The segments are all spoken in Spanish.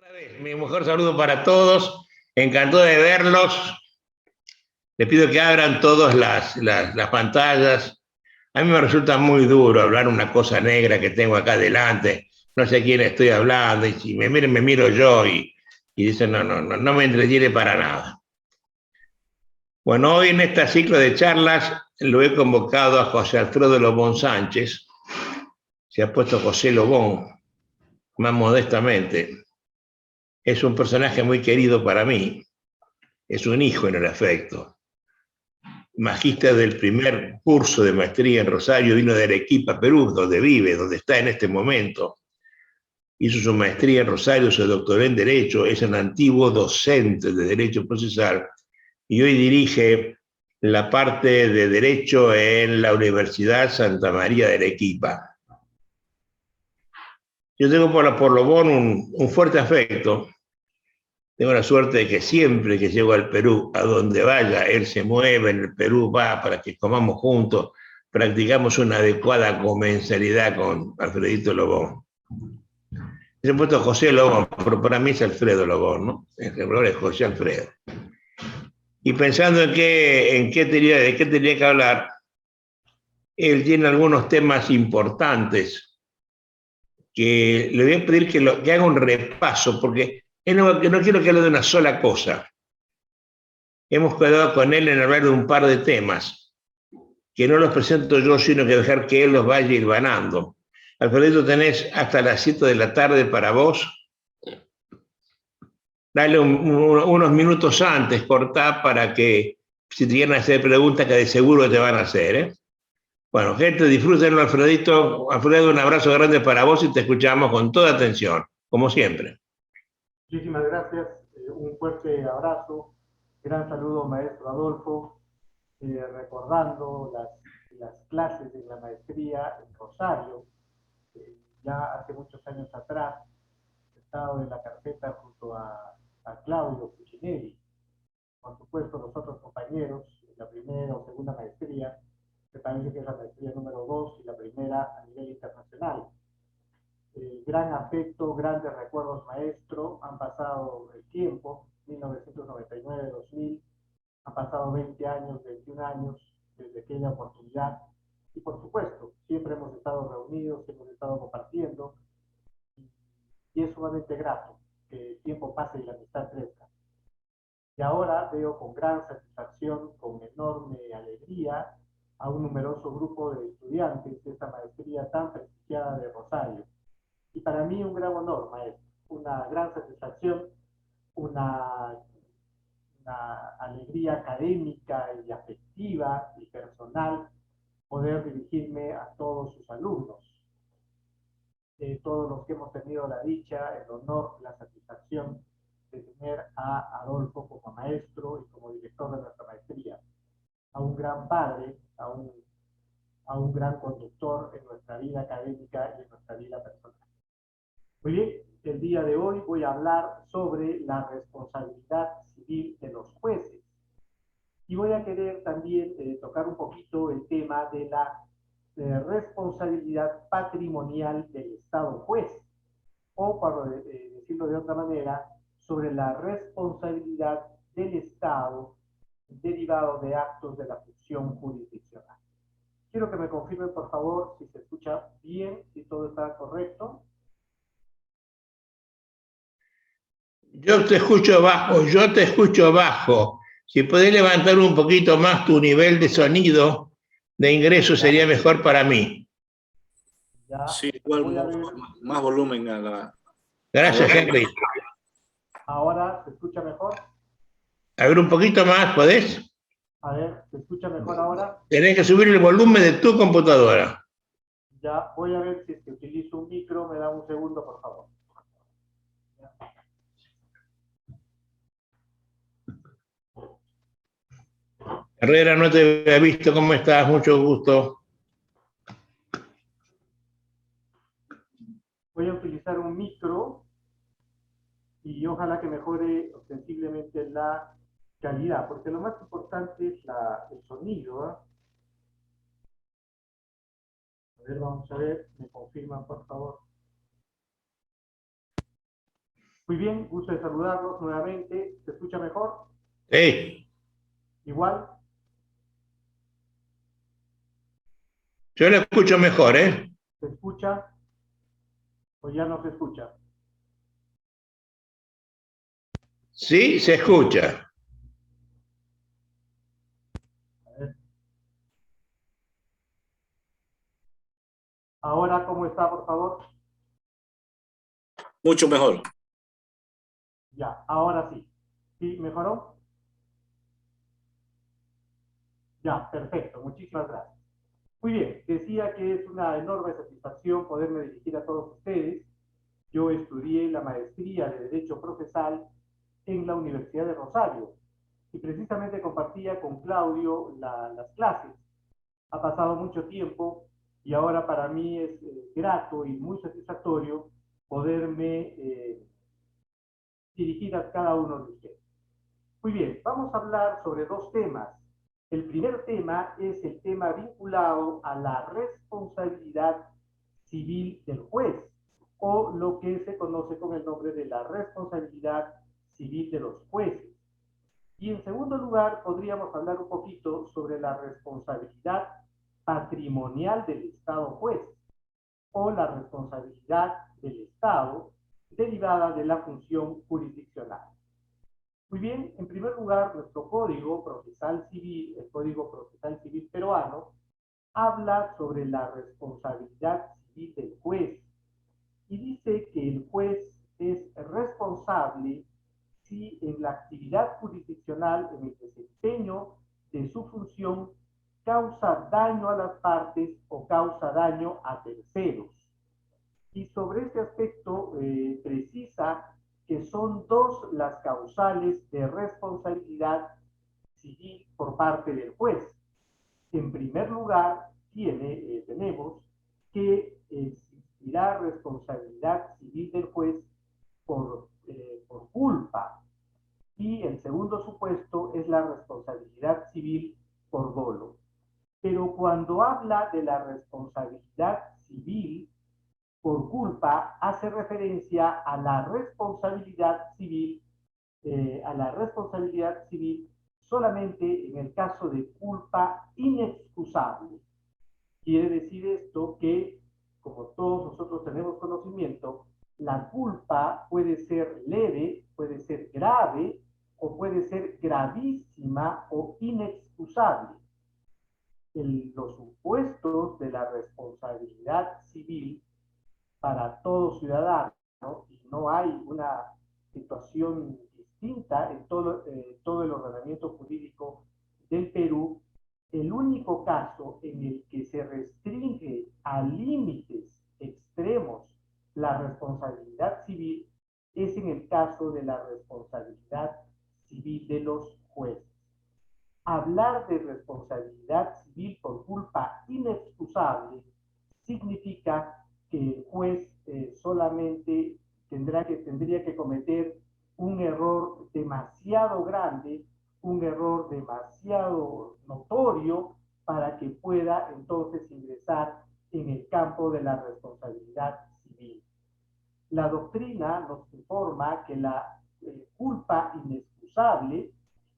Otra vez, mi mejor saludo para todos. Encantado de verlos. Les pido que abran todas las pantallas. A mí me resulta muy duro hablar una cosa negra que tengo acá delante. No sé quién estoy hablando. Y si me miren, me miro yo y dicen, no me entretiene para nada. Bueno, hoy en este ciclo de charlas lo he convocado a José Alfredo Lobón Sánchez. Se ha puesto José Lobón, más modestamente. Es un personaje muy querido para mí. Es un hijo en el afecto. Magíster del primer curso de maestría en Rosario, vino de Arequipa, Perú, donde vive, donde está en este momento. Hizo su maestría en Rosario, se doctoró en Derecho, es un antiguo docente de Derecho Procesal y hoy dirige la parte de Derecho en la Universidad Santa María de Arequipa. Yo tengo por Lobón un fuerte afecto. Tengo la suerte de que siempre que llego al Perú, a donde vaya, él se mueve, en el Perú va para que comamos juntos, practicamos una adecuada comensalidad con Alfredito Lobón. Se ha puesto José Lobón, pero para mí es Alfredo Lobón, ¿no? El nombre es José Alfredo. Y pensando de qué tenía que hablar, él tiene algunos temas importantes que le voy a pedir que haga un repaso, porque no quiero que hable de una sola cosa. Hemos quedado con él en hablar de un par de temas, que no los presento yo, sino que dejar que él los vaya hilvanando. Alfredo, tenés hasta las 7 de la tarde para vos. Dale unos minutos antes, cortá para que si te quieren hacer preguntas que de seguro te van a hacer. ¿Eh? Bueno, gente, disfrútenlo, Alfredito. Alfredo, un abrazo grande para vos y te escuchamos con toda atención, como siempre. Muchísimas gracias, un fuerte abrazo, gran saludo maestro Adolfo, recordando las clases de la maestría en Rosario, ya hace muchos años atrás, he estado en la carpeta junto a Claudio Cucinelli, por supuesto los otros compañeros, la primera o segunda maestría, me parece que es la maestría número 2 y la primera a nivel internacional. Gran afecto, grandes recuerdos maestro, han pasado el tiempo, 1999-2000, han pasado 20 años, 21 años desde aquella oportunidad y por supuesto, siempre hemos estado reunidos, hemos estado compartiendo y es sumamente grato que el tiempo pase y la amistad crezca. Y ahora veo con gran satisfacción, con enorme alegría, a un numeroso grupo de estudiantes de esta maestría tan prestigiada de Rosario. Y para mí un gran honor, maestro, una gran satisfacción, una, una alegría académica y afectiva y personal poder dirigirme a todos sus alumnos, todos los que hemos tenido la dicha, el honor, la satisfacción de tener a Adolfo como maestro y como director de nuestra maestría, a un gran padre, a un gran conductor en nuestra vida académica y en nuestra vida personal. Muy bien, el día de hoy voy a hablar sobre la responsabilidad civil de los jueces. Y voy a querer también tocar un poquito el tema de la responsabilidad patrimonial del Estado juez, o para decirlo de otra manera, sobre la responsabilidad del Estado derivado de actos de la función jurisdiccional. Quiero que me confirmen, por favor, si se escucha bien, si todo está correcto. Yo te escucho bajo. Si podés levantar un poquito más tu nivel de sonido, de ingreso, sería mejor para mí. Ya, Sí, igual voy a ver. más volumen a la... Gracias, Henry. Ahora, ¿se escucha mejor? A ver, un poquito más, ¿podés? A ver, ¿se escucha mejor ahora? Tenés que subir el volumen de tu computadora. Ya, voy a ver si es que utilizo un micro. Me da un segundo, por favor. Herrera, no te había visto. ¿Cómo estás? Mucho gusto. Voy a utilizar un micro y ojalá que mejore ostensiblemente la calidad, porque lo más importante es el sonido. ¿Eh? A ver, vamos a ver, me confirman, por favor. Muy bien, gusto de saludarlos nuevamente. ¿Se escucha mejor? Sí, Igual. yo lo escucho mejor, ¿eh? ¿Se escucha o ya no se escucha? Sí, se escucha. A ver. Ahora, ¿cómo está, por favor? Mucho mejor. Ya, ahora sí. ¿Sí mejoró? Ya, perfecto. Muchísimas gracias. Muy bien, decía que es una enorme satisfacción poderme dirigir a todos ustedes. Yo estudié la maestría de Derecho Procesal en la Universidad de Rosario y precisamente compartía con Claudio las clases. Ha pasado mucho tiempo y ahora para mí es grato y muy satisfactorio poderme dirigir a cada uno de ustedes. Muy bien, vamos a hablar sobre dos temas. El primer tema es el tema vinculado a la responsabilidad civil del juez, o lo que se conoce con el nombre de la responsabilidad civil de los jueces. Y en segundo lugar, podríamos hablar un poquito sobre la responsabilidad patrimonial del Estado juez, o la responsabilidad del Estado derivada de la función jurisdiccional. Muy bien, en primer lugar, nuestro Código Procesal Civil, el Código Procesal Civil peruano, habla sobre la responsabilidad civil del juez y dice que el juez es responsable si en la actividad jurisdiccional, en el desempeño de su función, causa daño a las partes o causa daño a terceros. Y sobre este aspecto precisa que son dos las causales de responsabilidad civil por parte del juez. En primer lugar, tenemos que existirá responsabilidad civil del juez por culpa. Y el segundo supuesto es la responsabilidad civil por dolo. Pero cuando habla de la responsabilidad civil por culpa, hace referencia a la responsabilidad civil solamente en el caso de culpa inexcusable. Quiere decir esto que, como todos nosotros tenemos conocimiento, la culpa puede ser leve, puede ser grave o puede ser gravísima o inexcusable. Los supuestos de la responsabilidad civil para todo ciudadano, ¿no? Y no hay una situación distinta en todo el ordenamiento jurídico del Perú. El único caso en el que se restringe a límites extremos la responsabilidad civil es en el caso de la responsabilidad civil de los jueces. Hablar de responsabilidad civil por culpa inexcusable significa que el juez solamente tendría que cometer un error demasiado grande, un error demasiado notorio para que pueda entonces ingresar en el campo de la responsabilidad civil. La doctrina nos informa que la culpa inexcusable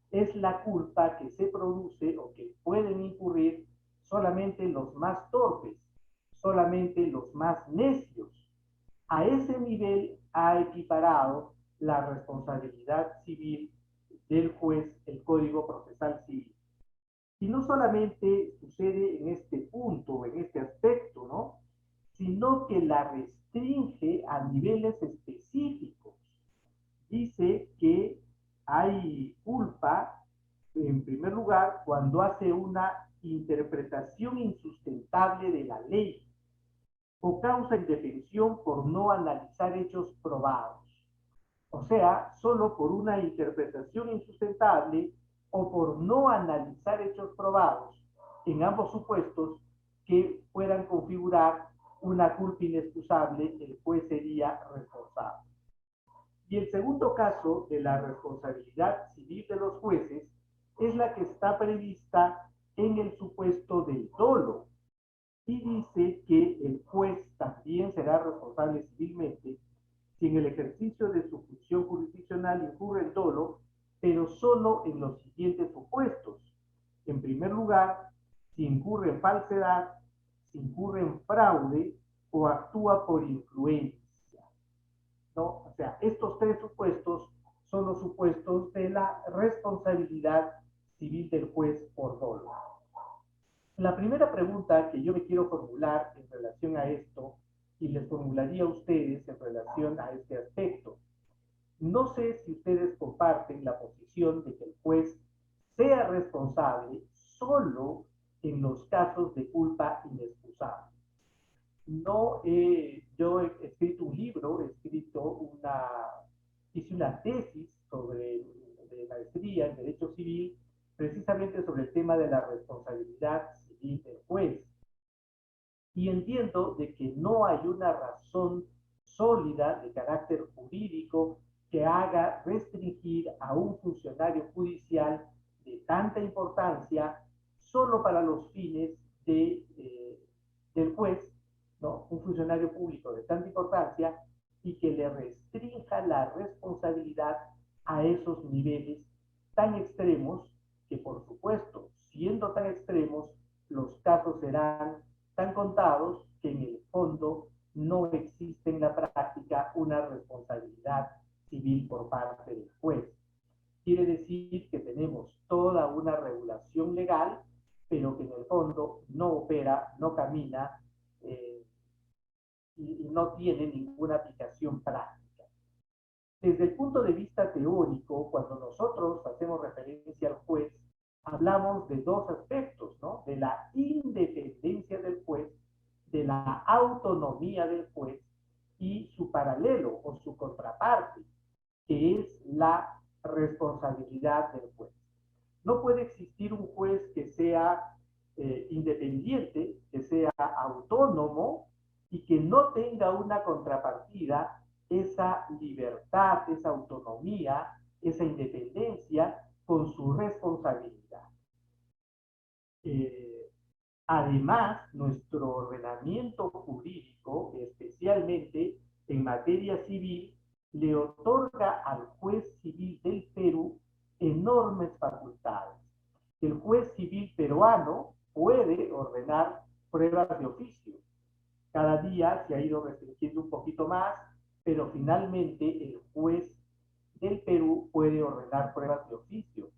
es la culpa que se produce o que pueden incurrir solamente los más torpes, solamente los más necios. A ese nivel ha equiparado la responsabilidad civil del juez el Código Procesal Civil. Y no solamente sucede en este punto, en este aspecto, ¿no? Sino que la restringe a niveles específicos. Dice que hay culpa, en primer lugar, cuando hace una interpretación insustentable de la ley o causa indefensión por no analizar hechos probados. O sea, solo por una interpretación insustentable o por no analizar hechos probados, en ambos supuestos que puedan configurar una culpa inexcusable, el juez sería responsable. Y el segundo caso de la responsabilidad civil de los jueces es la que está prevista en el supuesto del dolo, y dice que el juez también será responsable civilmente si en el ejercicio de su función jurisdiccional incurre en dolo, pero solo en los siguientes supuestos. En primer lugar, si incurre en falsedad, si incurre en fraude o actúa por influencia, ¿no? O sea, estos tres supuestos son los supuestos de la responsabilidad civil del juez por dolo. La primera pregunta que yo me quiero formular en relación a esto, y les formularía a ustedes en relación a este aspecto, no sé si ustedes comparten la posición de que el juez sea responsable solo en los casos de culpa inexcusable. No, yo he escrito un libro, hice una tesis de maestría en Derecho Civil, precisamente sobre el tema de la responsabilidad civil del juez. Y entiendo de que no hay una razón sólida de carácter jurídico que haga restringir a un funcionario judicial de tanta importancia solo para los fines del juez, ¿no? Un funcionario público de tanta importancia y que le restrinja la responsabilidad a esos niveles tan extremos que, por supuesto, siendo tan extremos, los casos serán tan contados que en el fondo no existe en la práctica una responsabilidad civil por parte del juez. Quiere decir que tenemos toda una regulación legal, pero que en el fondo no opera, no camina y no tiene ninguna aplicación práctica. Desde el punto de vista teórico, cuando nosotros hacemos referencia al juez, hablamos de dos aspectos, ¿no? De la independencia del juez, de la autonomía del juez y su paralelo o su contraparte, que es la responsabilidad del juez. No puede existir un juez que sea independiente, que sea autónomo y que no tenga una contrapartida, esa libertad, esa autonomía, esa independencia con su responsabilidad. Además, nuestro ordenamiento jurídico, especialmente en materia civil, le otorga al juez civil del Perú enormes facultades. El juez civil peruano puede ordenar pruebas de oficio. Cada día se ha ido restringiendo un poquito más, pero finalmente el juez del Perú puede ordenar pruebas de oficio.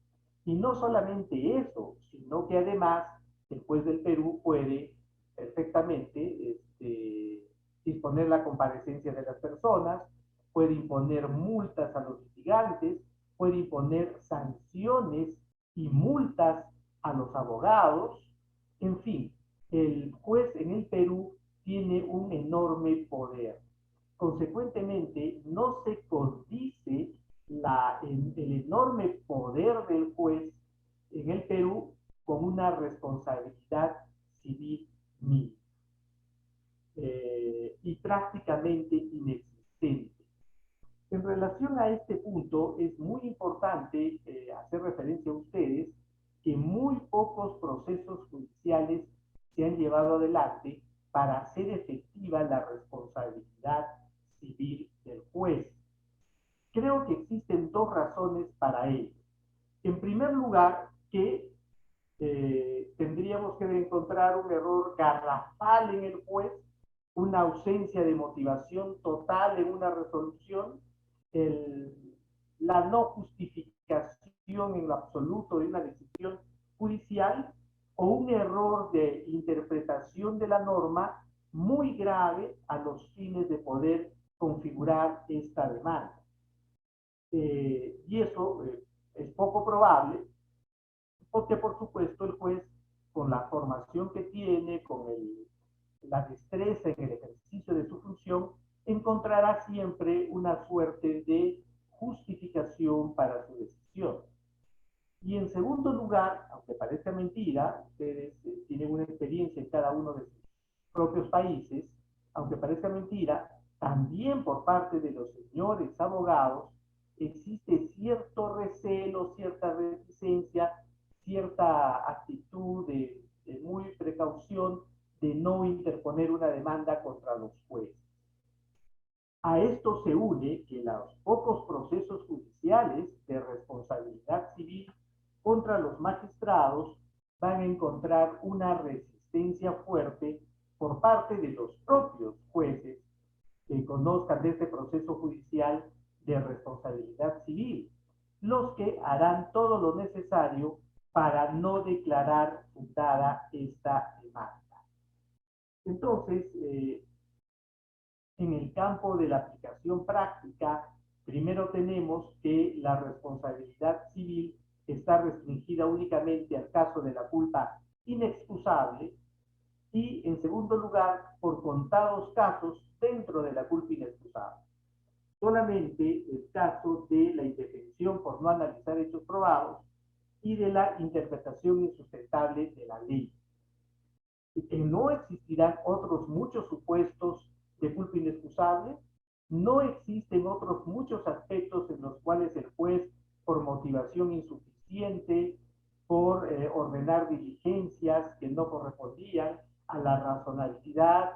Y no solamente eso, sino que además el juez del Perú puede perfectamente disponer la comparecencia de las personas, puede imponer multas a los litigantes, puede imponer sanciones y multas a los abogados. En fin, el juez en el Perú tiene un enorme poder. Consecuentemente, no se condice el enorme poder del juez en el Perú con una responsabilidad civil mínima y prácticamente inexistente. En relación a este punto, es muy importante hacer referencia a ustedes que muy pocos procesos judiciales se han llevado adelante para hacer efectiva la responsabilidad civil del juez. Creo que existen dos razones para ello. En primer lugar, que tendríamos que encontrar un error garrafal en el juez, una ausencia de motivación total en una resolución, la no justificación en lo absoluto de una decisión judicial o un error de interpretación de la norma muy grave a los fines de poder configurar esta demanda. Y eso es poco probable, porque por supuesto el juez, con la formación que tiene, con la destreza en el ejercicio de su función, encontrará siempre una suerte de justificación para su decisión. Y en segundo lugar, aunque parezca mentira, ustedes tienen una experiencia en cada uno de sus propios países, aunque parezca mentira, también por parte de los señores abogados existe cierto recelo, cierta reticencia, cierta actitud de muy precaución de no interponer una demanda contra los jueces. A esto se une que los pocos procesos judiciales de responsabilidad civil contra los magistrados van a encontrar una resistencia fuerte por parte de los propios jueces que conozcan de este proceso judicial de responsabilidad civil, los que harán todo lo necesario para no declarar fundada esta demanda. Entonces, en el campo de la aplicación práctica, primero tenemos que la responsabilidad civil está restringida únicamente al caso de la culpa inexcusable y, en segundo lugar, por contados casos dentro de la culpa inexcusable. Solamente el caso de la indefensión por no analizar hechos probados y de la interpretación insustentable de la ley. Y que no existirán otros muchos supuestos de culpa inexcusable, no existen otros muchos aspectos en los cuales el juez, por motivación insuficiente, por ordenar diligencias que no correspondían a la razonabilidad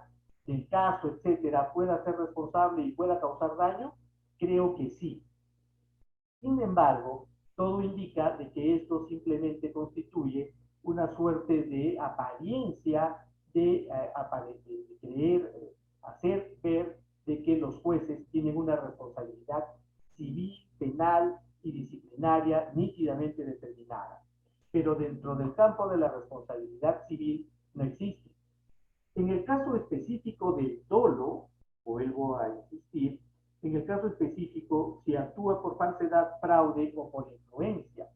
del caso, etcétera, pueda ser responsable y pueda causar daño. Creo que sí. Sin embargo, todo indica de que esto simplemente constituye una suerte de apariencia de querer hacer ver de que los jueces tienen una responsabilidad civil, penal y disciplinaria nítidamente determinada. Pero dentro del campo de la responsabilidad civil no existe. En el caso específico del dolo, vuelvo a insistir, en el caso específico, si actúa por falsedad, fraude o por influencia.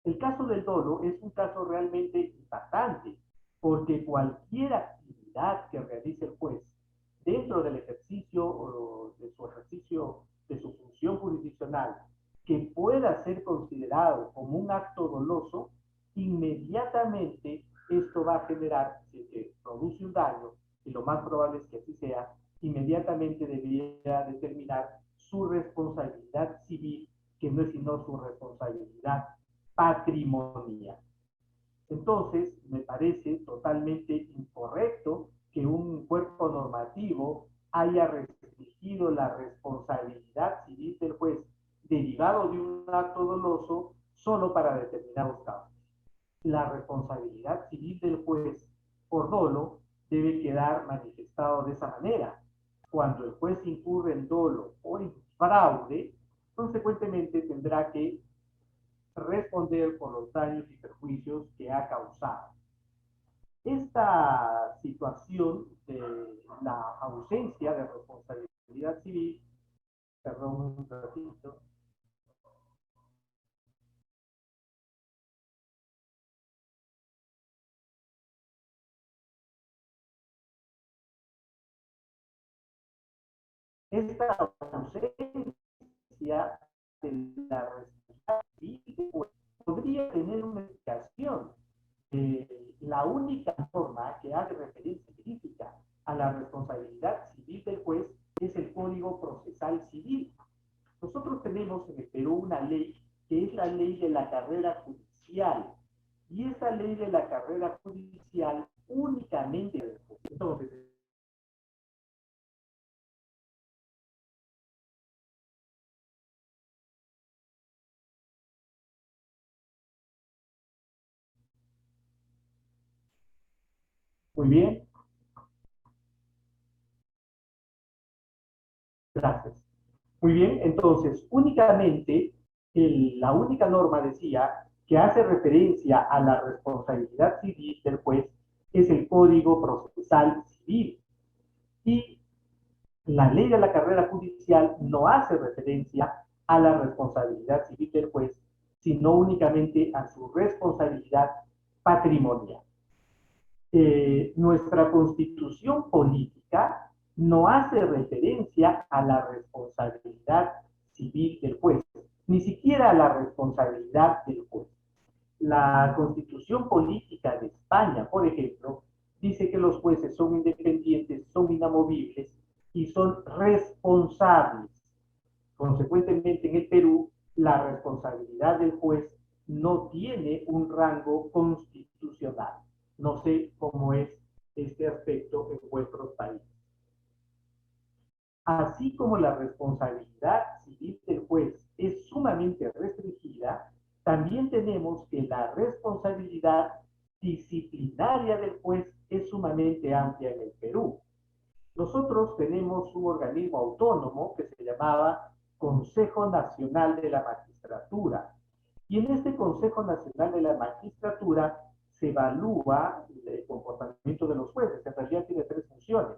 El caso del dolo es un caso realmente impactante, porque cualquier actividad que realice el juez dentro del ejercicio de su función jurisdiccional que pueda ser considerado como un acto doloso, inmediatamente esto va a generar, si es que produce un daño, y lo más probable es que así sea, inmediatamente debería determinar su responsabilidad civil, que no es sino su responsabilidad patrimonial. Entonces, me parece totalmente incorrecto que un cuerpo normativo haya restringido la responsabilidad civil del juez derivado de un acto doloso solo para determinados casos. La responsabilidad civil del juez por dolo debe quedar manifestado de esa manera. Cuando el juez incurre en dolo o en fraude, consecuentemente tendrá que responder por los daños y perjuicios que ha causado. Esta situación de la ausencia de responsabilidad civil, perdón un ratito, esta ausencia de la responsabilidad civil podría tener una explicación. La única norma que hace referencia específica a la responsabilidad civil del juez es el Código Procesal Civil. Nosotros tenemos en el Perú una ley que es la ley de la carrera judicial, y esa ley de la carrera judicial únicamente, entonces, muy bien, gracias. Muy bien, entonces, únicamente, la única norma decía que hace referencia a la responsabilidad civil del juez es el Código Procesal Civil. Y la ley de la carrera judicial no hace referencia a la responsabilidad civil del juez, sino únicamente a su responsabilidad patrimonial. Nuestra constitución política no hace referencia a la responsabilidad civil del juez, ni siquiera a la responsabilidad del juez. La constitución política de España, por ejemplo, dice que los jueces son independientes, son inamovibles y son responsables. Consecuentemente, en el Perú, la responsabilidad del juez no tiene un rango constitucional. No sé cómo es este aspecto en vuestros países. Así como la responsabilidad civil del juez es sumamente restringida, también tenemos que la responsabilidad disciplinaria del juez es sumamente amplia en el Perú. Nosotros tenemos un organismo autónomo que se llamaba Consejo Nacional de la Magistratura. Y en este Consejo Nacional de la Magistratura se evalúa el comportamiento de los jueces. En realidad tiene tres funciones.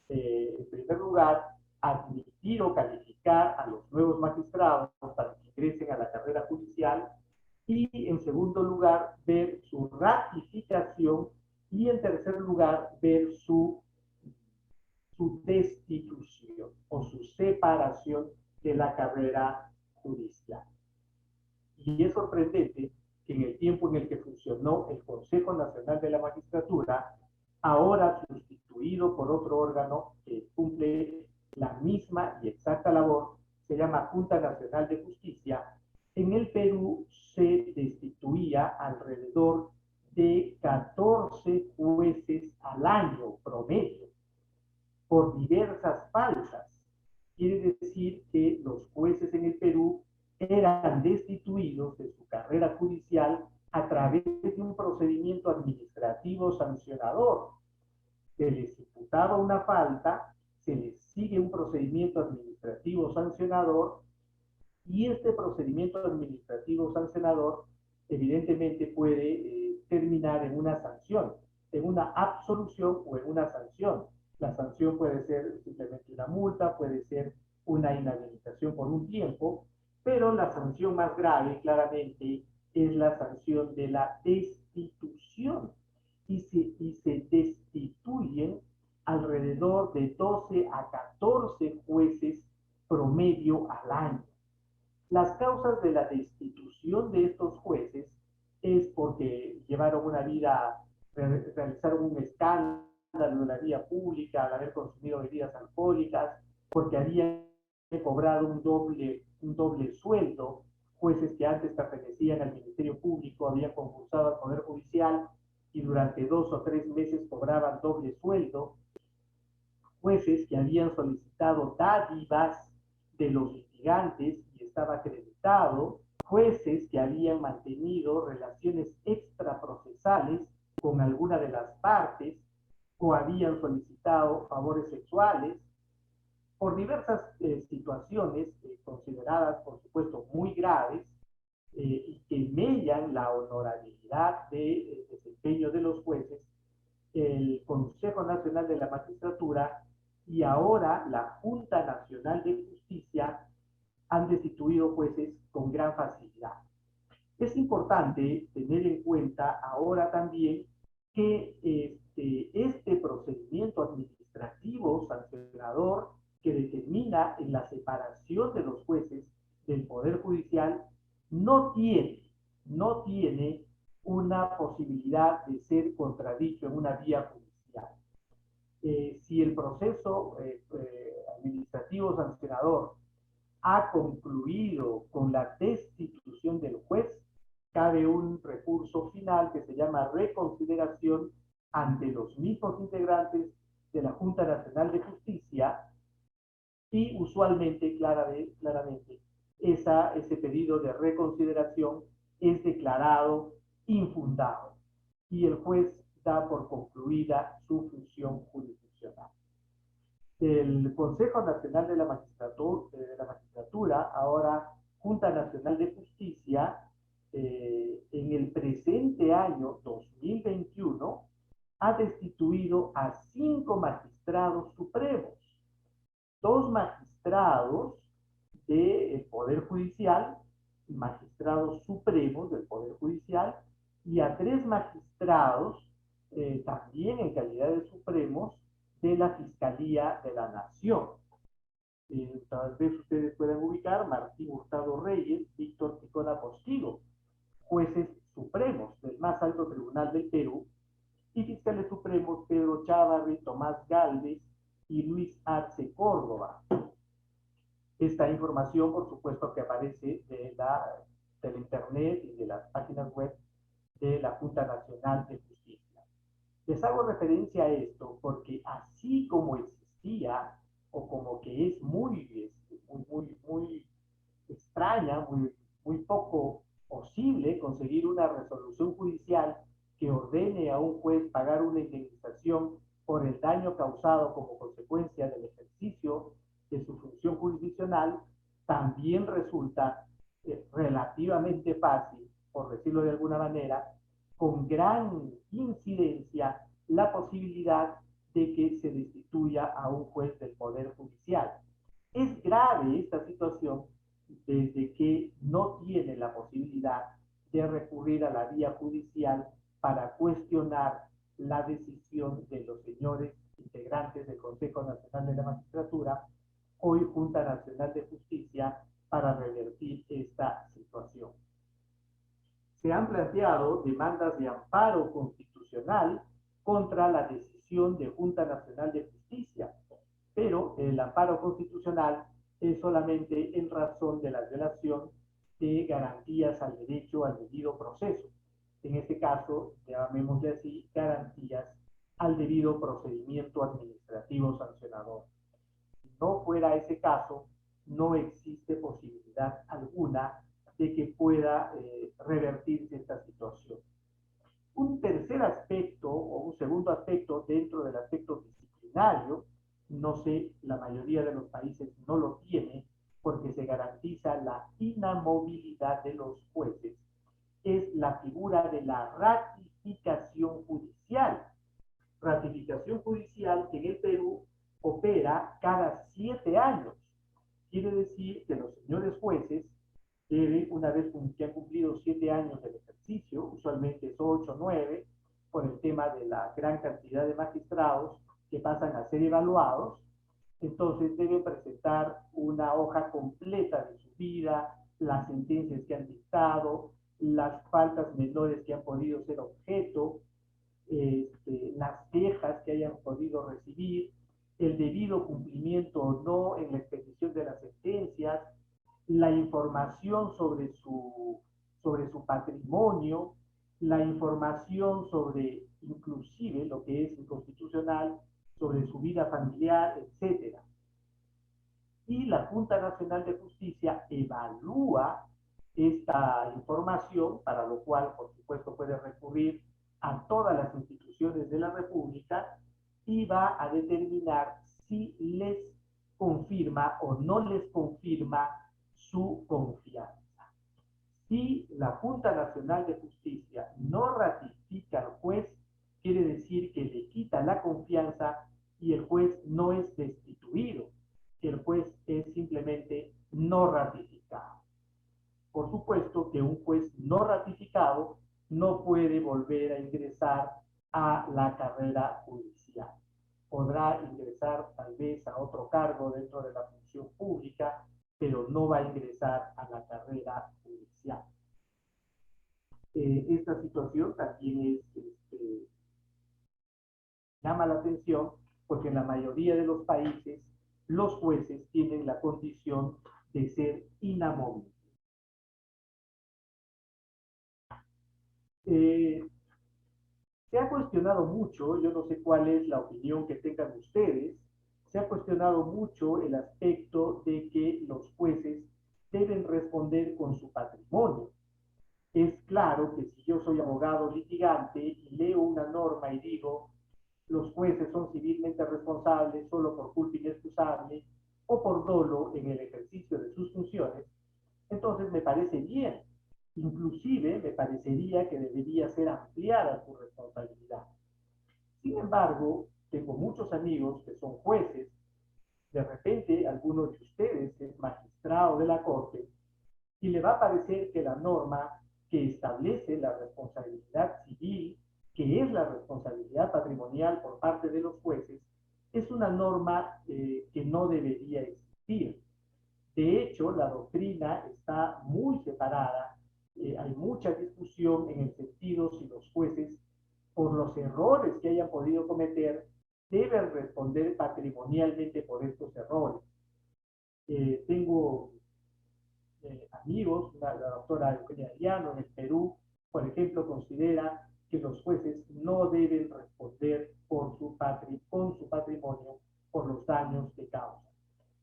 En primer lugar, admitir o calificar a los nuevos magistrados para que ingresen a la carrera judicial, y en segundo lugar, ver su ratificación, y en tercer lugar, ver su destitución o su separación de la carrera judicial. Y es sorprendente que en el tiempo en el que funcionó el Consejo Nacional de la Magistratura, ahora sustituido por otro órgano que cumple la misma y exacta labor, se llama Junta Nacional de Justicia, en el Perú se destituía alrededor de 14 jueces al año promedio por diversas faltas. Quiere decir que los jueces en el Perú eran destituidos de su carrera judicial a través de un procedimiento administrativo sancionador. Se les imputaba una falta, se les sigue un procedimiento administrativo sancionador, y este procedimiento administrativo sancionador evidentemente puede terminar en una sanción, en una absolución o en una sanción. La sanción puede ser simplemente una multa, puede ser una inhabilitación por un tiempo, pero la sanción más grave claramente es la sanción de la destitución. Y se destituyen alrededor de 12 a 14 jueces promedio al año. Las causas de la destitución de estos jueces es porque llevaron una vida, realizaron un escándalo en la vía pública al haber consumido bebidas alcohólicas, porque habían cobrado un doble sueldo. Jueces que antes pertenecían al Ministerio Público habían concursado al Poder Judicial y durante 2 o 3 meses cobraban doble sueldo. Jueces que habían solicitado dádivas de los litigantes y estaba acreditado, jueces que habían mantenido relaciones extraprocesales con alguna de las partes o habían solicitado favores sexuales, por diversas situaciones consideradas, por supuesto, muy graves, y que mellan la honorabilidad del desempeño de los jueces. El Consejo Nacional de la Magistratura y ahora la Junta Nacional de Justicia han destituido jueces con gran facilidad. Es importante tener en cuenta ahora también que este procedimiento administrativo sancionador que determina en la separación de los jueces del Poder Judicial no tiene una posibilidad de ser contradicho en una vía judicial. Si el proceso administrativo sancionador ha concluido con la destitución del juez, cabe un recurso final que se llama reconsideración ante los mismos integrantes de la Junta Nacional de Justicia, y usualmente, claramente, ese pedido de reconsideración es declarado infundado y el juez da por concluida su función jurisdiccional. El Consejo Nacional de la Magistratura, ahora Junta Nacional de Justicia, en el presente año 2021, ha destituido a 5 magistrados supremos, 2 magistrados del Poder Judicial, magistrados supremos del Poder Judicial, y a 3 magistrados, también en calidad de supremos, de la Fiscalía de la Nación. Tal vez ustedes puedan ubicar Martín Hurtado Reyes, Víctor Picona Postigo, jueces supremos del más alto tribunal del Perú, y fiscales supremos Pedro Chávarri, Tomás Gálvez y Luis Arce Córdoba. Esta información, por supuesto, que aparece del internet y de las páginas web de la Junta Nacional de Justicia. Les hago referencia a esto porque así como existía o como que es muy extraña, muy poco posible conseguir una resolución judicial que ordene a un juez pagar una indemnización por el daño causado como consecuencia del ejercicio de su función jurisdiccional, también resulta relativamente fácil, por decirlo de alguna manera, con gran incidencia la posibilidad de que se destituya a un juez del Poder Judicial. Es grave esta situación desde que no tiene la posibilidad de recurrir a la vía judicial para cuestionar la decisión de los señores integrantes del Consejo Nacional de la Magistratura, hoy Junta Nacional de Justicia, para revertir esta situación. Se han planteado demandas de amparo constitucional contra la decisión de Junta Nacional de Justicia, pero el amparo constitucional es solamente en razón de la violación de garantías al derecho al debido proceso. En este caso, llamémosle así, garantías al debido procedimiento administrativo sancionador. Si no fuera ese caso, no existe posibilidad alguna de que pueda revertirse esta situación. Un tercer aspecto o un segundo aspecto dentro del aspecto disciplinario, no sé, la mayoría de los países no lo tiene porque se garantiza la inamovilidad de los jueces, es la figura de la ratificación judicial. Ratificación judicial que en el Perú opera cada 7 años. Quiere decir que los señores jueces deben, una vez que han cumplido 7 años del ejercicio, usualmente es 8 o 9, por el tema de la gran cantidad de magistrados que pasan a ser evaluados, entonces deben presentar una hoja completa de su vida, las sentencias que han dictado, las faltas menores que han podido ser objeto, las quejas que hayan podido recibir, el debido cumplimiento o no en la expedición de las sentencias, la información sobre su patrimonio, la información sobre inclusive lo que es inconstitucional, sobre su vida familiar, etc. Y la Junta Nacional de Justicia evalúa esta información, para lo cual, por supuesto, puede recurrir a todas las instituciones de la República y va a determinar si les confirma o no les confirma su confianza. Si la Junta Nacional de Justicia no ratifica al juez, quiere decir que le quita la confianza y el juez no es destituido, el juez es simplemente no ratificado. Por supuesto que un juez no ratificado no puede volver a ingresar a la carrera judicial. Podrá ingresar tal vez a otro cargo dentro de la función pública, pero no va a ingresar a la carrera judicial. Esta situación también llama la atención porque en la mayoría de los países los jueces tienen la condición de ser inamovibles. Se ha cuestionado mucho, yo no sé cuál es la opinión que tengan ustedes, se ha cuestionado mucho el aspecto de que los jueces deben responder con su patrimonio. Es claro que si yo soy abogado litigante y leo una norma y digo, los jueces son civilmente responsables solo por culpa inexcusable o por dolo en el ejercicio de sus funciones, entonces me parece bien. Inclusive me parecería que debería ser ampliada su responsabilidad. Sin embargo, tengo muchos amigos que son jueces, de repente alguno de ustedes es magistrado de la Corte y le va a parecer que la norma que establece la responsabilidad civil, que es la responsabilidad patrimonial por parte de los jueces, es una norma que no debería existir. De hecho, la doctrina está muy separada, hay mucha discusión en el sentido si los jueces, por los errores que hayan podido cometer, deben responder patrimonialmente por estos errores. Tengo amigos, la doctora Eugenia Llano en el Perú, por ejemplo, considera que los jueces no deben responder con su patrimonio por los daños que causan,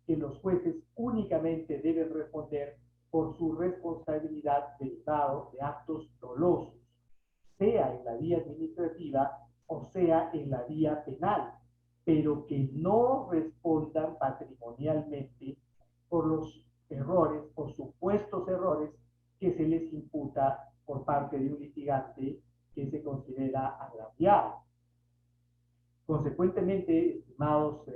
que los jueces únicamente deben responder por su responsabilidad derivado de actos dolosos, sea en la vía administrativa o sea en la vía penal, pero que no respondan patrimonialmente por los errores o supuestos errores que se les imputa por parte de un litigante que se considera agraviado. Consecuentemente, estimados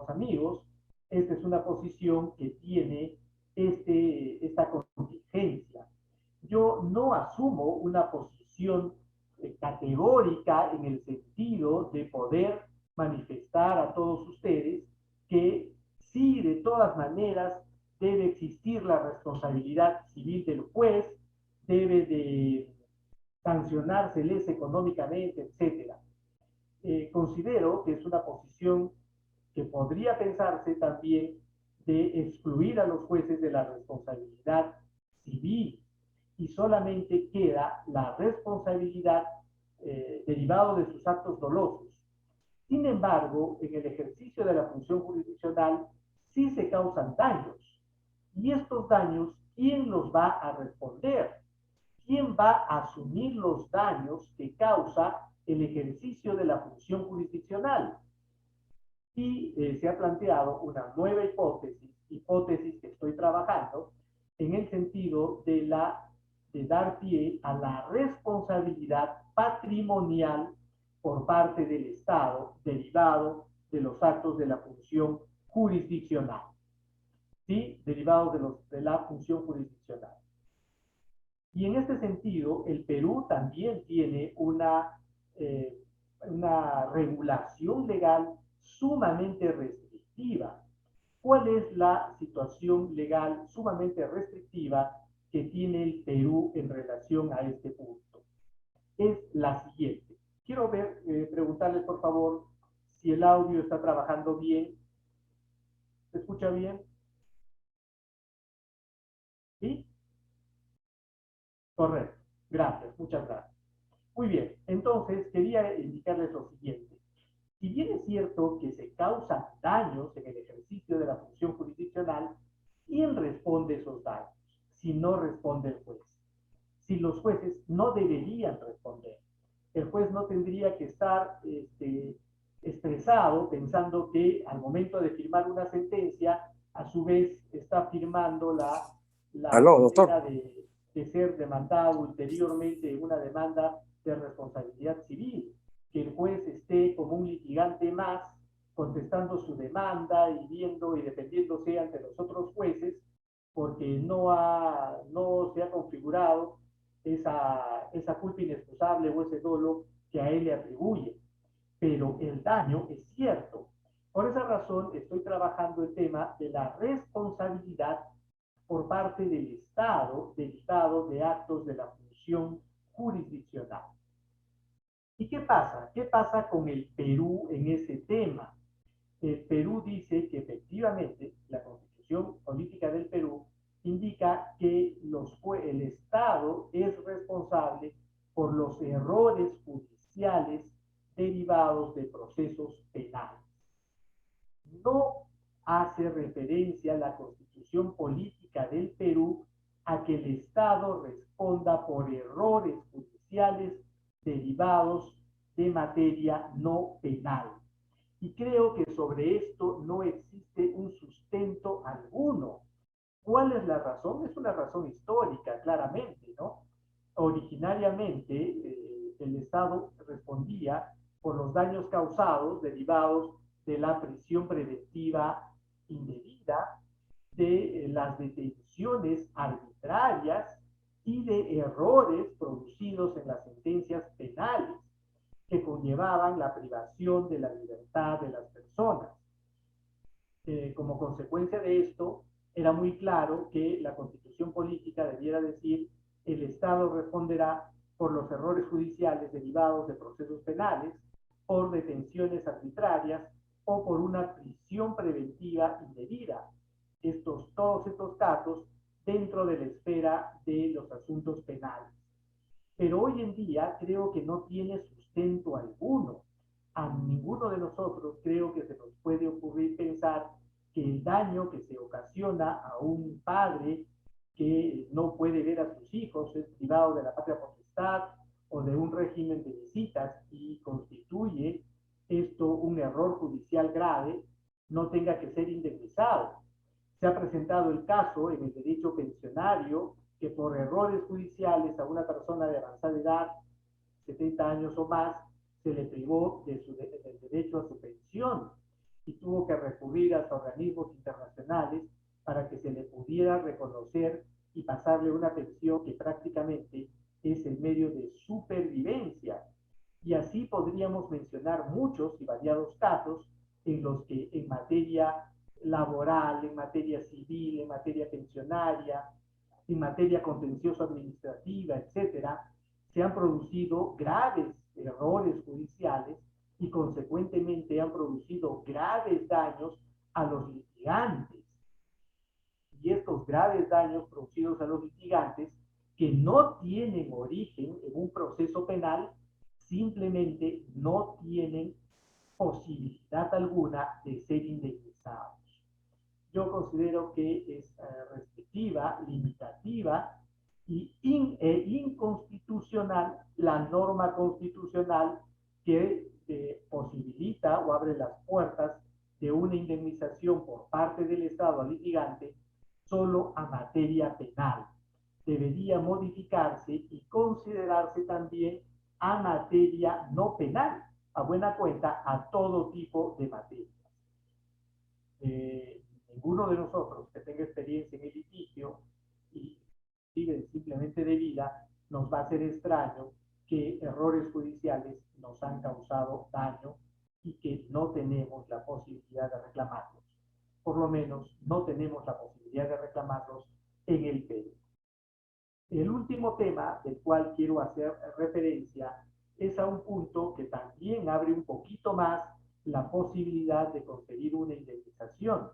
amigos, esta es una posición que tiene esta contingencia. Yo no asumo una posición categórica en el sentido de poder manifestar a todos ustedes que sí, de todas maneras, debe existir la responsabilidad civil del juez, debe de sancionárseles económicamente, etcétera. Considero que es una posición que podría pensarse también de excluir a los jueces de la responsabilidad civil y solamente queda la responsabilidad derivado de sus actos dolosos. Sin embargo, en el ejercicio de la función jurisdiccional sí se causan daños. Y estos daños, ¿quién los va a responder? ¿Quién va a asumir los daños que causa el ejercicio de la función jurisdiccional? Y se ha planteado una nueva hipótesis que estoy trabajando, en el sentido de dar pie a la responsabilidad patrimonial por parte del Estado derivado de los actos de la función jurisdiccional. ¿Sí? Derivados de la función jurisdiccional. Y en este sentido, el Perú también tiene una regulación legal sumamente restrictiva. ¿Cuál es la situación legal sumamente restrictiva que tiene el Perú en relación a este punto? Es la siguiente. Quiero preguntarles, por favor, si el audio está trabajando bien. ¿Se escucha bien? ¿Sí? Correcto. Gracias, muchas gracias. Muy bien, entonces quería indicarles lo siguiente. Si bien es cierto que se causan daños en el ejercicio de la función jurisdiccional, ¿quién responde esos daños? Si no responde el juez. Si los jueces no deberían responder. El juez no tendría que estar estresado pensando que al momento de firmar una sentencia, a su vez está firmando la condena de ser demandado ulteriormente en una demanda de responsabilidad civil, que el juez esté como un litigante más contestando su demanda y viendo y defendiéndose ante los otros jueces porque no se ha configurado esa culpa inexcusable o ese dolo que a él le atribuye. Pero el daño es cierto. Por esa razón estoy trabajando el tema de la responsabilidad por parte del Estado derivado de actos de la función jurisdiccional. ¿Y qué pasa? ¿Qué pasa con el Perú en ese tema? El Perú dice que efectivamente la Constitución Política del Perú indica que el Estado es responsable por los errores judiciales derivados de procesos penales. No hace referencia la Constitución Política del Perú a que el Estado responda por errores judiciales derivados de materia no penal. Y creo que sobre esto no existe un sustento alguno. ¿Cuál es la razón? Es una razón histórica, claramente, ¿no? Originariamente, el Estado respondía por los daños causados derivados de la prisión preventiva indebida, de las detenciones arbitrarias y de errores producidos en las sentencias penales que conllevaban la privación de la libertad de las personas. Como consecuencia de esto, era muy claro que la Constitución Política debiera decir el Estado responderá por los errores judiciales derivados de procesos penales, por detenciones arbitrarias o por una prisión preventiva indebida. Todos estos casos dentro de la esfera de los asuntos penales. Pero hoy en día creo que no tiene sustento alguno. a ninguno de nosotros creo que se nos puede ocurrir pensar que el daño que se ocasiona a un padre que no puede ver a sus hijos, es privado de la patria potestad o de un régimen de visitas y constituye esto un error judicial grave, no tenga que ser indemnizado. Se ha presentado el caso en el derecho pensionario que por errores judiciales a una persona de avanzada edad, 70 años o más, se le privó del derecho a su pensión y tuvo que recurrir a los organismos internacionales para que se le pudiera reconocer y pasarle una pensión que prácticamente es el medio de supervivencia. Y así podríamos mencionar muchos y variados casos en los que en materia laboral, en materia civil, en materia pensionaria, en materia contencioso-administrativa, etcétera, se han producido graves errores judiciales y consecuentemente han producido graves daños a los litigantes. Y estos graves daños producidos a los litigantes, que no tienen origen en un proceso penal, simplemente no tienen posibilidad alguna de ser indemnizados. Yo considero que es restrictiva, limitativa inconstitucional la norma constitucional que posibilita o abre las puertas de una indemnización por parte del Estado al litigante solo a materia penal. Debería modificarse y considerarse también a materia no penal, a buena cuenta a todo tipo de materias. Ninguno de nosotros que tenga experiencia en el litigio y vive simplemente de vida, nos va a ser extraño que errores judiciales nos han causado daño y que no tenemos la posibilidad de reclamarlos. Por lo menos no tenemos la posibilidad de reclamarlos en el Perú. El último tema del cual quiero hacer referencia es a un punto que también abre un poquito más la posibilidad de conseguir una indemnización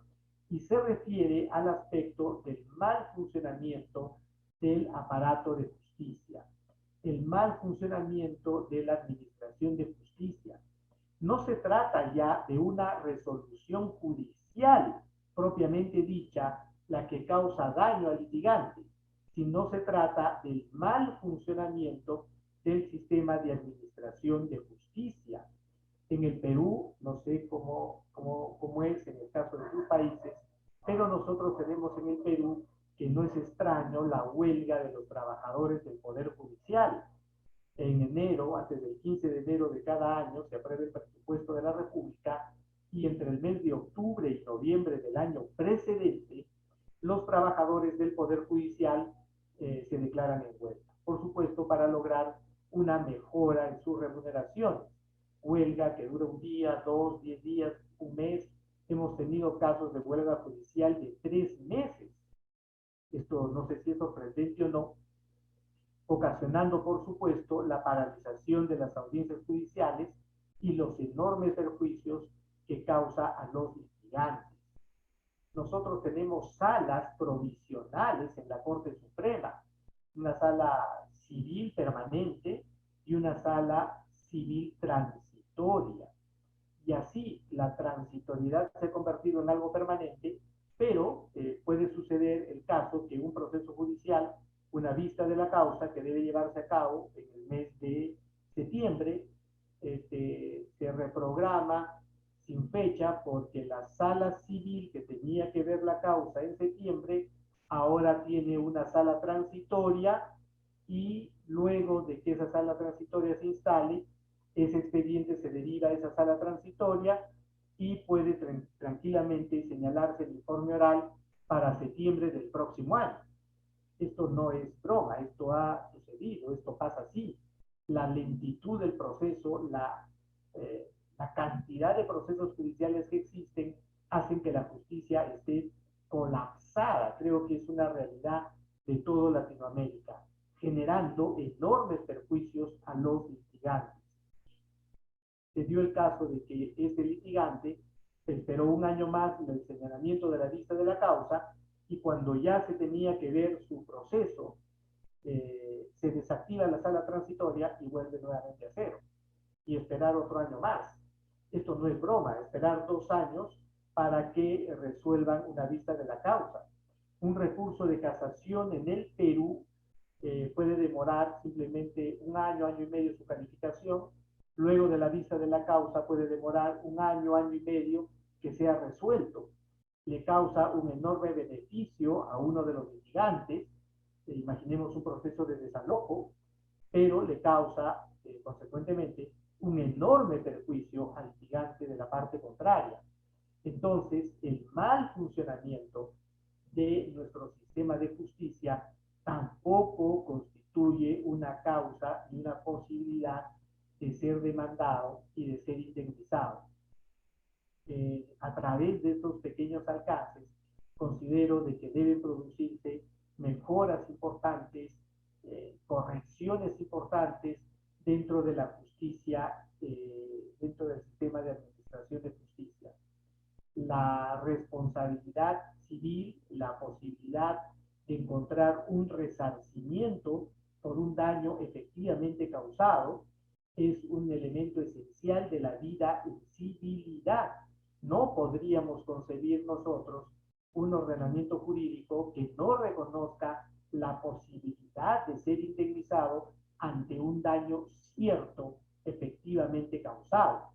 y se refiere al aspecto del mal funcionamiento del aparato de justicia, el mal funcionamiento de la administración de justicia. No se trata ya de una resolución judicial propiamente dicha la que causa daño al litigante, sino se trata del mal funcionamiento del sistema de administración de justicia. En el Perú, no sé cómo es en el caso de sus países, pero nosotros tenemos en el Perú que no es extraño la huelga de los trabajadores del Poder Judicial. En enero, antes del 15 de enero de cada año, se aprueba el presupuesto de la República y entre el mes de octubre y noviembre del año precedente, los trabajadores del Poder Judicial se declaran en huelga. Por supuesto, para lograr una mejora en sus remuneraciones. Huelga que dura un día, 2, 10 días, un mes. Hemos tenido casos de huelga judicial de 3 meses. Esto no sé si es sorprendente o no, ocasionando, por supuesto, la paralización de las audiencias judiciales y los enormes perjuicios que causa a los litigantes. Nosotros tenemos salas provisionales en la Corte Suprema, una sala civil permanente y una sala civil transitoria. Y así la transitoriedad se ha convertido en algo permanente, pero puede suceder el caso que un proceso judicial, una vista de la causa que debe llevarse a cabo en el mes de septiembre, se reprograma sin fecha porque la sala civil que tenía que ver la causa en septiembre ahora tiene una sala transitoria y luego de que esa sala transitoria se instale, ese expediente se deriva a esa sala transitoria y puede tranquilamente señalarse el informe oral para septiembre del próximo año. Esto no es broma, esto ha sucedido, esto pasa así. La lentitud del proceso, la cantidad de procesos judiciales que existen hacen que la justicia esté colapsada. Creo que es una realidad de toda Latinoamérica, generando enormes perjuicios a los litigantes. Se dio el caso de que este litigante esperó un año más en el señalamiento de la vista de la causa y cuando ya se tenía que ver su proceso, se desactiva la sala transitoria y vuelve nuevamente a cero y esperar otro año más. Esto no es broma, esperar 2 años para que resuelvan una vista de la causa. Un recurso de casación en el Perú puede demorar simplemente 1 año, año y medio su calificación. Luego de la vista de la causa puede demorar 1 año, año y medio que sea resuelto. Le causa un enorme beneficio a uno de los litigantes, imaginemos un proceso de desalojo, pero le causa, consecuentemente, un enorme perjuicio al litigante de la parte contraria. Entonces, el mal funcionamiento de nuestro sistema de justicia tampoco constituye una causa ni una posibilidad de ser demandado y de ser indemnizado. A través de estos pequeños alcances, considero de que deben producirse mejoras importantes, correcciones importantes dentro de la justicia, dentro del sistema de administración de justicia. La responsabilidad civil, la posibilidad de encontrar un resarcimiento por un daño efectivamente causado, es un elemento esencial de la vida en civilidad. No podríamos concebir nosotros un ordenamiento jurídico que no reconozca la posibilidad de ser indemnizado ante un daño cierto, efectivamente causado.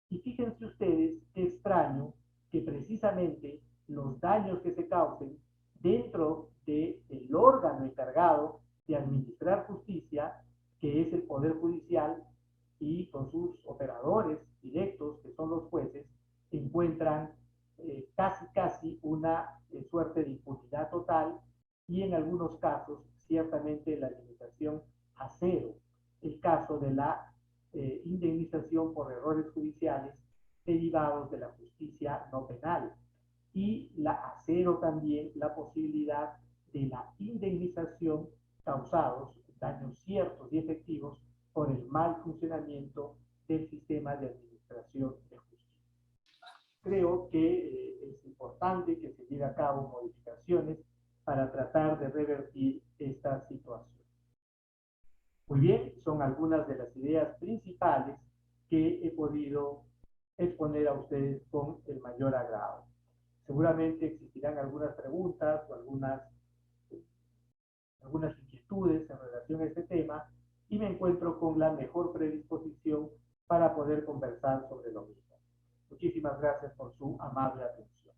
Y fíjense ustedes qué extraño que precisamente los daños que se causen dentro del órgano encargado de administrar justicia, que es el Poder Judicial, y con sus operadores directos, que son los jueces, encuentran casi una suerte de impunidad total y en algunos casos ciertamente la limitación a cero. El caso de la indemnización por errores judiciales derivados de la justicia no penal y a cero también la posibilidad de la indemnización causados daños ciertos y efectivos por el mal funcionamiento del sistema de administración de justicia. Creo que es importante que se lleve a cabo modificaciones para tratar de revertir esta situación. Muy bien, son algunas de las ideas principales que he podido exponer a ustedes con el mayor agrado. Seguramente existirán algunas preguntas o algunas inquietudes en relación a este tema y me encuentro con la mejor predisposición para poder conversar sobre lo mismo. Muchísimas gracias por su amable atención.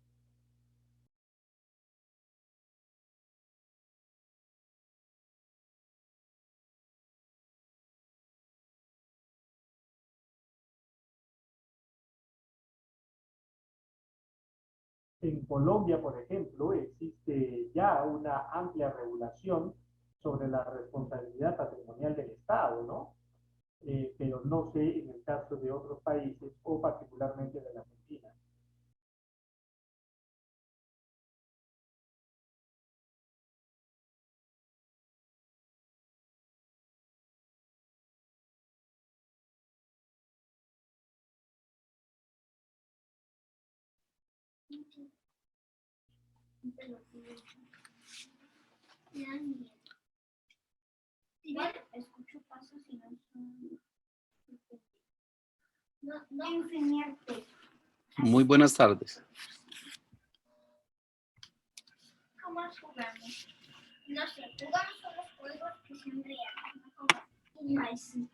En Colombia, por ejemplo, existe ya una amplia regulación sobre la responsabilidad patrimonial del Estado, ¿no? Pero no sé en el caso de otros países o particularmente de la Argentina. Escucho pasos y no enseñarte. Muy buenas tardes. ¿Cómo jugamos? No sé, jugamos con los juegos que sean reales. Ay, sí.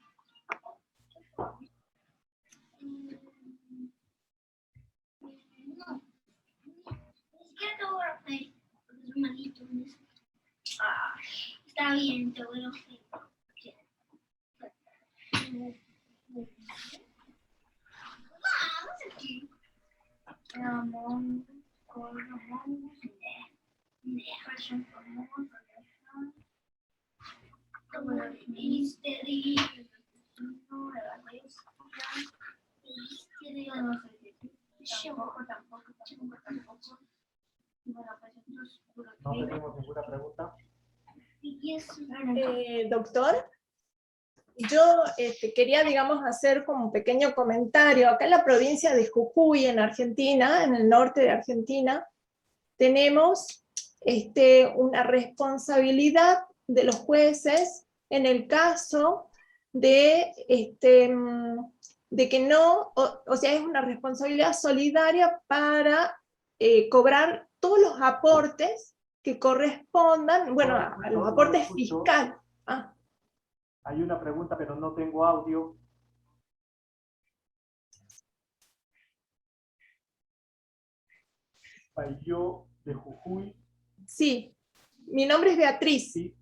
No. Ni siquiera te voy a hacer. Porque es malito. Ah, está bien, te voy a hacer. Vamos aquí. Ramón, con Ramón, Dejación Ramón, como el Ministerio, no tampoco. No tenemos ninguna pregunta. Doctor, yo quería, digamos, hacer como un pequeño comentario. Acá en la provincia de Jujuy, en Argentina, en el norte de Argentina, tenemos una responsabilidad de los jueces en el caso de de que no, o sea, es una responsabilidad solidaria para cobrar todos los aportes que correspondan, bueno, a los aportes fiscales. Ah. Hay una pregunta, pero no tengo audio. Yo de Jujuy. Sí, mi nombre es Beatriz. Sí.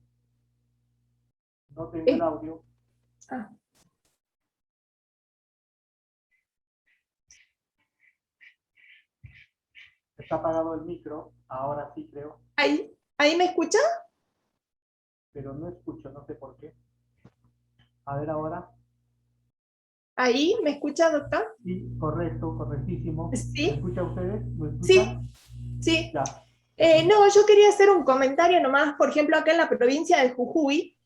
No tengo el audio. Ah. Está apagado el micro, ahora sí creo. ¿Ahí me escucha? Pero no escucho, no sé por qué. A ver ahora. ¿Ahí me escucha, doctor? Sí, correcto, correctísimo. ¿Sí? ¿Me escucha ustedes? ¿Me Sí, escuchan? sí. Ya. No, yo quería hacer un comentario nomás, por ejemplo, acá en la provincia de Jujuy,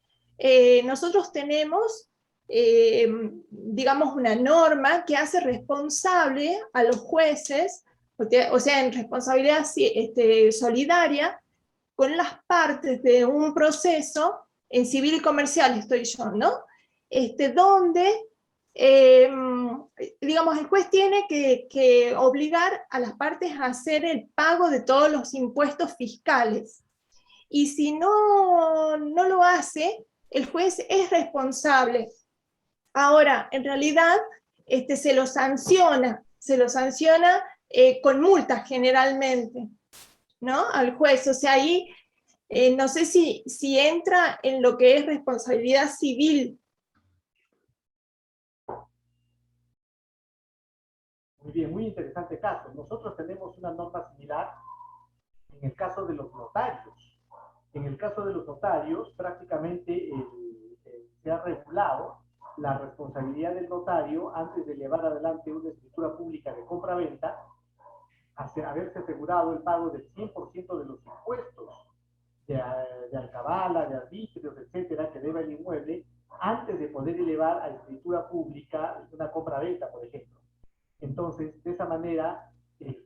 nosotros tenemos, digamos, una norma que hace responsable a los jueces, o sea, en responsabilidad solidaria, con las partes de un proceso, en civil y comercial estoy yo, ¿no? Donde, digamos, el juez tiene que obligar a las partes a hacer el pago de todos los impuestos fiscales. Y si no lo hace, el juez es responsable. Ahora, en realidad, se lo sanciona con multas generalmente, ¿no? Al juez. O sea, ahí no sé si entra en lo que es responsabilidad civil. Muy bien, muy interesante caso. Nosotros tenemos una norma similar en el caso de los notarios. En el caso de los notarios, prácticamente se ha regulado la responsabilidad del notario antes de llevar adelante una escritura pública de compra-venta, haberse asegurado el pago del 100% de los impuestos de alcabala, de arbitrios, etcétera, que deba el inmueble, antes de poder elevar a escritura pública una compra-venta, por ejemplo. Entonces, de esa manera, el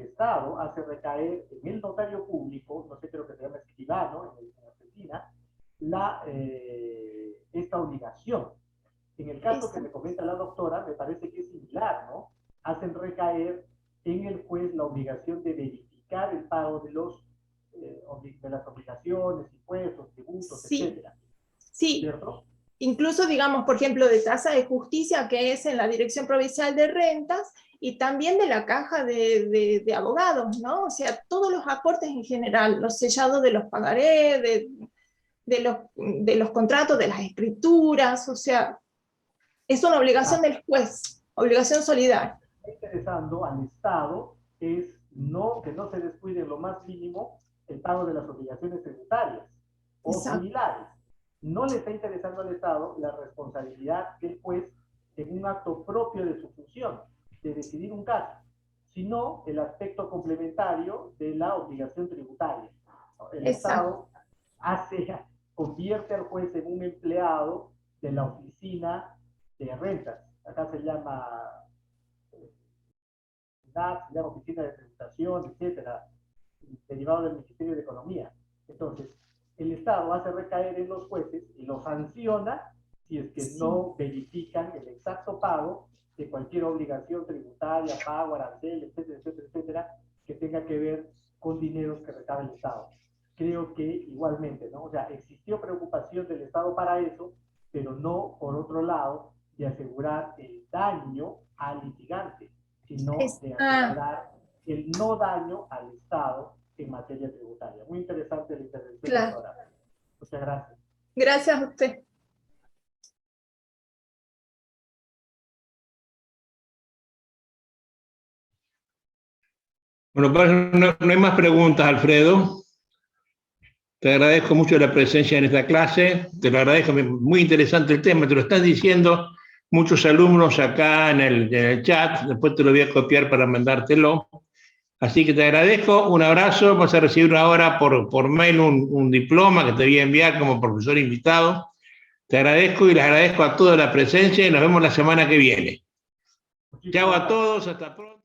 Estado hace recaer en el notario público, no sé, creo que se llama escribano en Argentina, esta obligación. En el caso que me comenta la doctora, me parece que es similar, ¿no? Hacen recaer en el juez la obligación de verificar el pago de las obligaciones, impuestos, tributos, Sí. etcétera. Sí. ¿Cierto? Incluso, digamos, por ejemplo, de tasa de justicia, que es en la Dirección Provincial de Rentas, y también de la caja de abogados, ¿no? O sea, todos los aportes en general, los sellados de los pagarés, de los contratos, de las escrituras, o sea, es una obligación del juez, obligación solidaria. Lo que está interesando al Estado es que no se descuide en lo más mínimo el pago de las obligaciones tributarias o similares. No le está interesando al Estado la responsabilidad del juez en un acto propio de su función, de decidir un caso, sino el aspecto complementario de la obligación tributaria. El Estado convierte al juez en un empleado de la oficina de rentas. Acá se llama oficina de tributación, etcétera, derivado del Ministerio de Economía. Entonces, el Estado hace recaer en los jueces y los sanciona si es que no verifican el exacto pago de cualquier obligación tributaria, pago, arancel, etcétera, etcétera, etcétera, que tenga que ver con dineros que recabe el Estado. Creo que igualmente, ¿no? O sea, existió preocupación del Estado para eso, pero no, por otro lado, de asegurar el daño al litigante, sino de asegurar el no daño al Estado en materia tributaria. Muy interesante la intervención. Claro. Muchas gracias. Gracias a usted. Bueno, no hay más preguntas, Alfredo. Te agradezco mucho la presencia en esta clase. Te lo agradezco, muy interesante el tema. Te lo están diciendo muchos alumnos acá en el chat. Después te lo voy a copiar para mandártelo. Así que te agradezco, un abrazo, vas a recibir ahora por mail un diploma que te voy a enviar como profesor invitado. Te agradezco y les agradezco a todos la presencia y nos vemos la semana que viene. Chao a todos, hasta pronto.